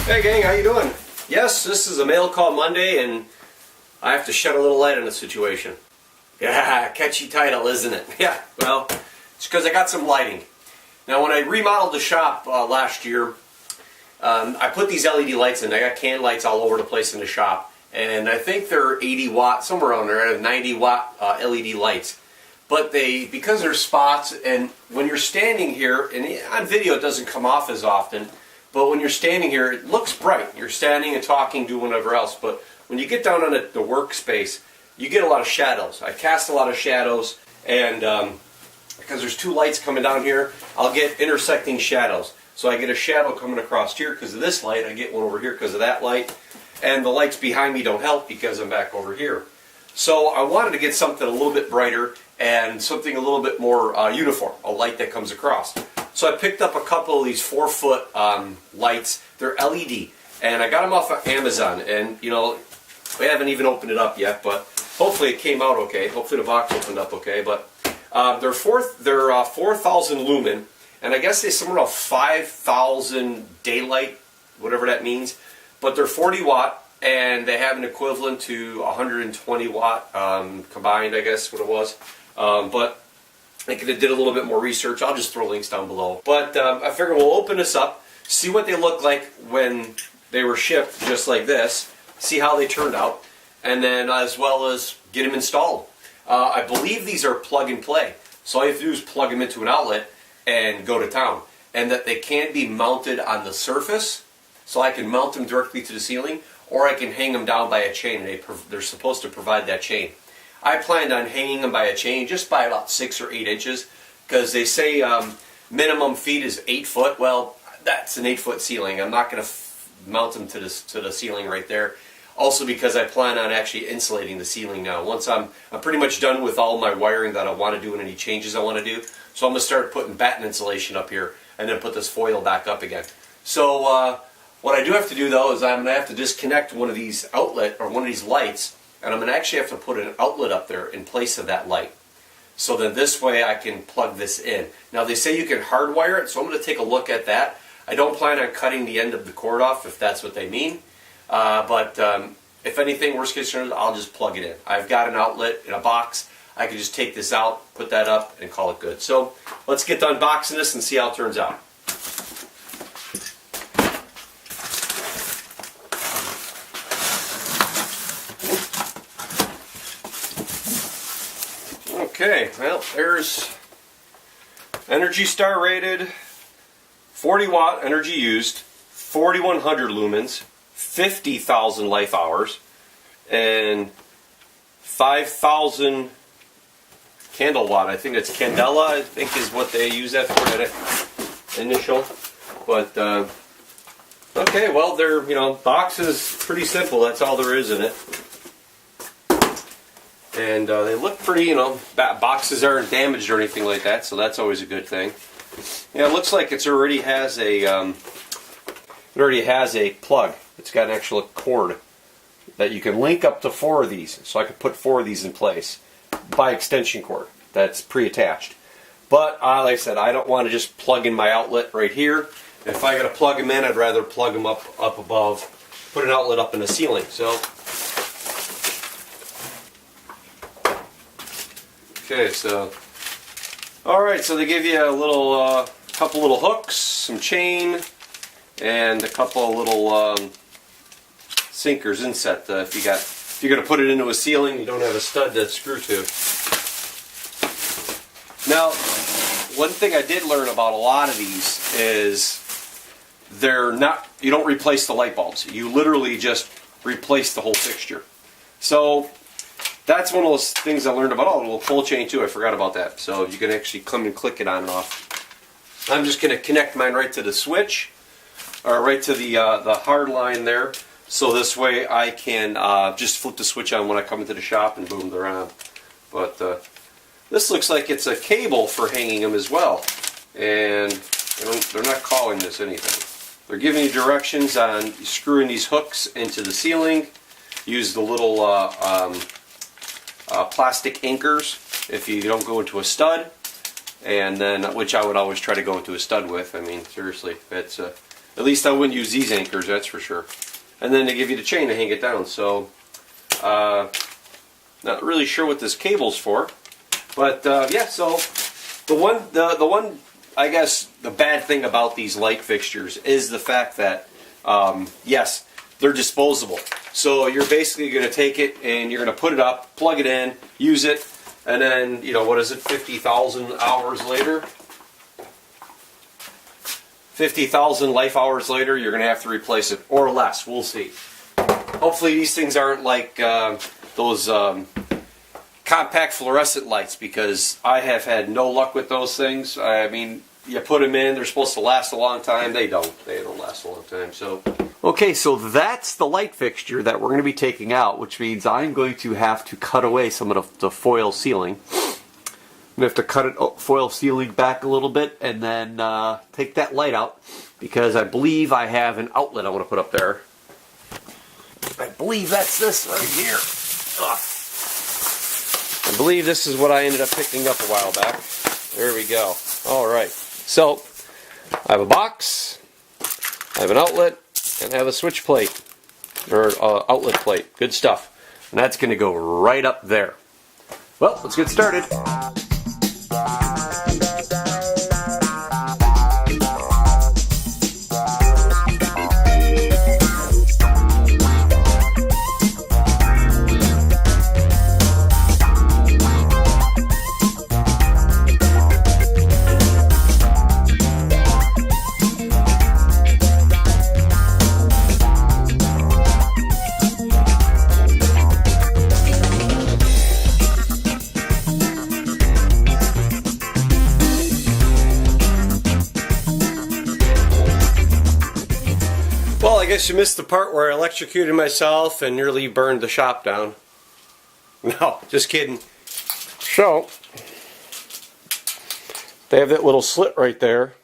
Hey gang, how you doing? Yes, this is a mail call Monday and I have to shed a little light on the situation. Yeah, catchy title, isn't it? Yeah, well, it's because I got some lighting. Now when I remodeled the shop last year, I put these LED lights in. I got can lights all over the place in the shop. And I think they're 80 watt, somewhere around there, 90 watt LED lights. But because they're spots, and when you're standing here, and on video it doesn't come off as often, but when you're standing here, it looks bright. You're standing and talking, doing whatever else. But when you get down on the workspace, you get a lot of shadows. I cast a lot of shadows, and because there's two lights coming down here, I'll get intersecting shadows. So I get a shadow coming across here because of this light. I get one over here because of that light. And the lights behind me don't help because I'm back over here. So I wanted to get something a little bit brighter and something a little bit more uniform, a light that comes across. So I picked up a couple of these 4-foot lights. They're LED, and I got them off of Amazon. And you know, we haven't even opened it up yet, but hopefully it came out okay. Hopefully the box opened up okay. But they're 4,000 lumen, and I guess they're somewhere around 5,000 daylight, whatever that means. But they're 40 watt, and they have an equivalent to 120 watt combined, I guess what it was. But I did a little bit more research. I'll just throw links down below. But I figure we'll open this up, see what they look like when they were shipped, just like this, see how they turned out, and then as well as get them installed. I believe these are plug and play. So all you have to do is plug them into an outlet and go to town. And that they can be mounted on the surface, so I can mount them directly to the ceiling, or I can hang them down by a chain. They're supposed to provide that chain. I planned on hanging them by a chain, just by about 6 or 8 inches, because they say minimum feet is 8 foot. Well, that's an 8-foot ceiling. I'm not going to mount them to the ceiling right there. Also because I plan on actually insulating the ceiling now. Once I'm pretty much done with all my wiring that I want to do and any changes I want to do. So I'm going to start putting batten insulation up here and then put this foil back up again. So what I do have to do though is I'm going to have to disconnect one of these lights, and I'm going to actually have to put an outlet up there in place of that light. So then this way I can plug this in. Now they say you can hardwire it, so I'm going to take a look at that. I don't plan on cutting the end of the cord off if that's what they mean. But if anything, worst case scenario, I'll just plug it in. I've got an outlet in a box. I can just take this out, put that up, and call it good. So let's get to unboxing this and see how it turns out. Okay, well, there's Energy Star rated, 40 watt energy used, 4,100 lumens, 50,000 life hours, and 5,000 candle watt. I think it's candela, I think is what they use that for, that initial. But, okay, well, box is pretty simple. That's all there is in it. And they look pretty, boxes aren't damaged or anything like that, so that's always a good thing. Yeah, it looks like it already has a plug. It's got an actual cord that you can link up to 4 of these. So I could put 4 of these in place by extension cord that's pre-attached. But like I said, I don't want to just plug in my outlet right here. If I got to plug them in, I'd rather plug them up above, put an outlet up in the ceiling. So. Okay, so, alright, so they give you a little, couple little hooks, some chain, and a couple of little sinkers inset. If you're going to put it into a ceiling, you don't have a stud to screw to. Now, one thing I did learn about a lot of these is you don't replace the light bulbs. You literally just replace the whole fixture. So, that's one of those things I learned about. Oh, a little pull chain too, I forgot about that. So you can actually come and click it on and off. I'm just going to connect mine right to the switch, or right to the hard line there. So this way I can just flip the switch on when I come into the shop and boom, they're on. But this looks like it's a cable for hanging them as well. And they're not calling this anything. They're giving you directions on screwing these hooks into the ceiling. Use the little plastic anchors if you don't go into a stud, and then which I would always try to go into a stud with. I mean, seriously, it's At least I wouldn't use these anchors, that's for sure. And then they give you the chain to hang it down. So, not really sure what this cable's for, but yeah. So the one I guess the bad thing about these light fixtures is the fact that yes, they're disposable. So you're basically going to take it and you're going to put it up, plug it in, use it, and then, you know, what is it, 50,000 hours later? 50,000 life hours later, you're going to have to replace it, or less. We'll see. Hopefully these things aren't like those compact fluorescent lights, because I have had no luck with those things. I mean, you put them in, they're supposed to last a long time. They don't last a long time. So, okay, so that's the light fixture that we're going to be taking out, which means I'm going to have to cut away some of the foil ceiling. I'm going to have to cut it foil ceiling back a little bit and then take that light out, because I believe I have an outlet I want to put up there. I believe that's this right here. Ugh. I believe this is what I ended up picking up a while back. There we go. Alright, so I have a box, I have an outlet, and I have a switch plate, or outlet plate. Good stuff. And that's going to go right up there. Well, let's get started. Well, I guess you missed the part where I electrocuted myself and nearly burned the shop down. No, just kidding. So, they have that little slit right there.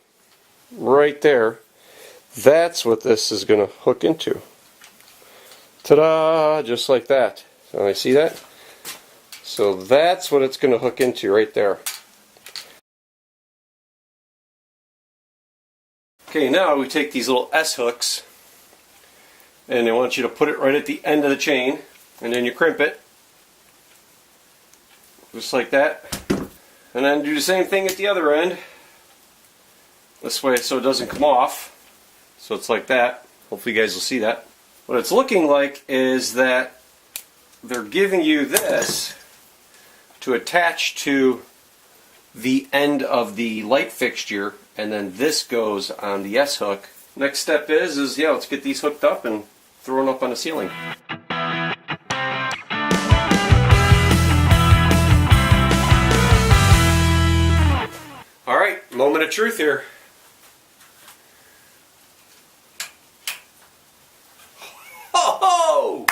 Right there. That's what this is going to hook into. Ta-da! Just like that. So, I see that? So that's what it's going to hook into right there. Okay, now we take these little S-hooks, and I want you to put it right at the end of the chain, and then you crimp it, just like that, and then do the same thing at the other end, this way so it doesn't come off. So it's like that. Hopefully you guys will see that. What it's looking like is that they're giving you this to attach to the end of the light fixture, and then this goes on the S-hook. Next step is yeah, let's get these hooked up and thrown up on the ceiling. Alright, moment of truth here. Oh,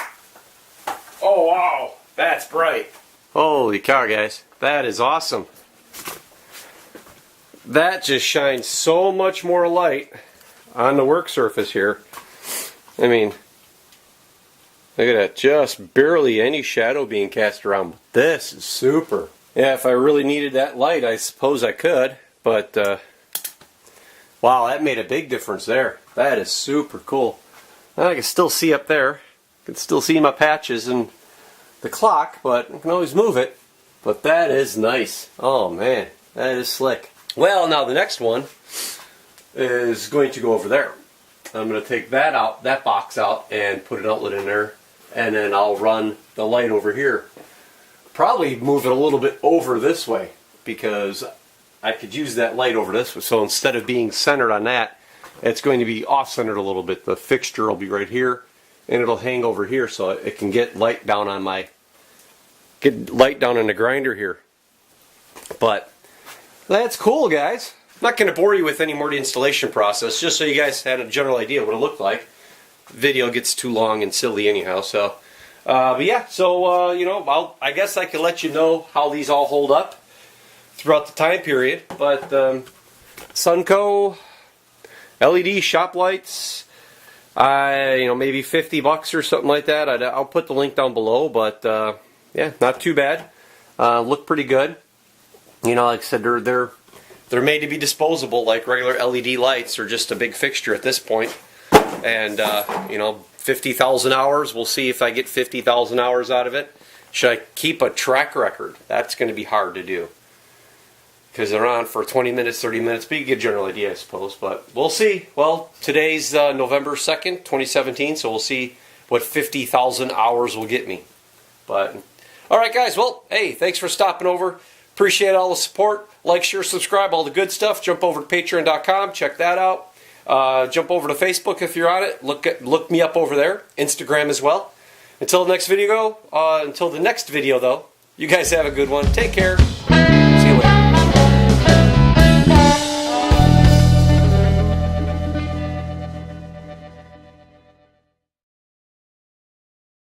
oh wow, that's bright. Holy cow, guys, that is awesome. That just shines so much more light on the work surface here. I mean, look at that, just barely any shadow being cast around. This is super. Yeah, if I really needed that light, I suppose I could, but wow, that made a big difference there. That is super cool. I can still see up there. I can still see my patches and the clock, but I can always move it. But that is nice. Oh man, that is slick. Well, now the next one is going to go over there. I'm going to take that out, that box out, and put an outlet in there, and then I'll run the light over here. Probably move it a little bit over this way, because I could use that light over this way. So instead of being centered on that, it's going to be off-centered a little bit. The fixture will be right here, and it'll hang over here, so it can get light down on my, the grinder here. But that's cool, guys. I'm not going to bore you with any more of the installation process, just so you guys had a general idea of what it looked like. The video gets too long and silly anyhow, so. But yeah, so, you know, I guess I can let you know how these all hold up throughout the time period. But Sunco LED shop lights, you know, maybe $50 or something like that. I'll put the link down below, but yeah, not too bad. Look pretty good. You know, like I said, they're they're made to be disposable like regular LED lights. They're just a big fixture at this point. And, you know, 50,000 hours. We'll see if I get 50,000 hours out of it. Should I keep a track record? That's going to be hard to do, because they're on for 20 minutes, 30 minutes, but you get a general idea, I suppose. But we'll see. Well, today's November 2nd, 2017, so we'll see what 50,000 hours will get me. But, all right, guys, well, hey, thanks for stopping over. Appreciate all the support. Like, share, subscribe, all the good stuff. Jump over to patreon.com, check that out. Jump over to Facebook if you're on it. Look me up over there. Instagram as well. Until the next video, though, you guys have a good one. Take care.